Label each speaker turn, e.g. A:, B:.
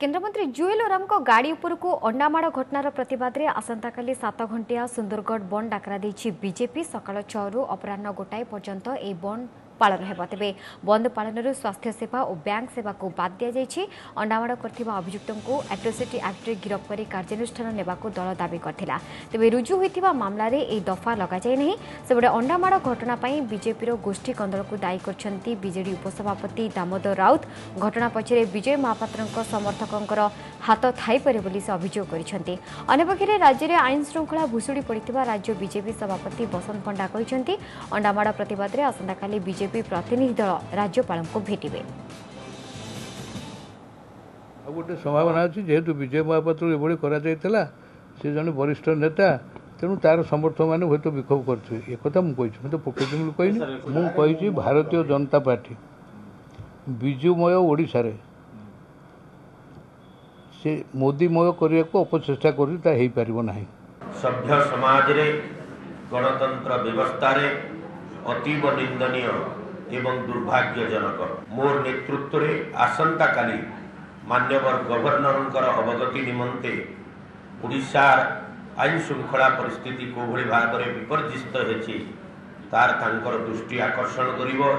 A: केन्द्रमंत्री जुएल ओराम गाड़ी उपरकू अंडामाड़ घटनार प्रतिवाद में आसंताकाली 7 घंटिया सुंदरगढ़ बंद डाकरा देछि बीजेपी। सकाळ 6 रु अपराह्न गोटाए पर्यंत ए बंद पालन हेबा। तेबे बंद पालन स्वास्थ्य सेवा और बैंक सेवा को बाद दि जाइछि। अंडामाड़ करथिबा अभियुक्तों को एट्रोसिटी एक्ट रे गिरफ करी कार्यानुष्ठान नेबाको दल दाबी करथिला। तेबे रुजु होइथिबा मामला रे ए दफा लगा जाय नहीं। सेबडे अंडामाड़ घटना पई बीजेपी रो गोष्ठी कंदल को दायी करछंती बीजेडी उपसभापति दामोदर राउत। घटना पछरे विजय महापात्रଙ୍କ समर्थकଙ୍କର हाथ थाई पारे बोली से अभियोग करिसेंती। अन्यपक्षे राज्य में आईन श्रृंखला भुशुड़ी पड़ता राज्य बीजेपी सभापति बसंत पंडा कहते अंडामाड़ प्रतिवाद में आसंताकाली बीजेपी प्रतिनिधि दल राज्यपाल को भेटे।
B: गोटे संभावना अच्छी जेहेतु विजय महापात्र एभली करा से जन वरिष्ठ नेता तेणु तार समर्थक मैंने हूँ तो विक्षोभ करें एक मुझे तो पकेटिंग कहनी मुझे भारतीय जनता पार्टी विजुमय ओडिशा रे से मोदीमय करने को अपचेषा करना।
C: सभ्य समाज रे गणतंत्र व्यवस्था रे अतीव निंदनीय एवं दुर्भाग्यजनक मोर नेतृत्व रे आसंता काली मान्यवर गवर्नर अवगति निमंते ओडिशार आईन श्रृंखला परिस्थिति को भली भाव में विपर्जित होछि तार तांकर दृष्टि आकर्षण करिवो।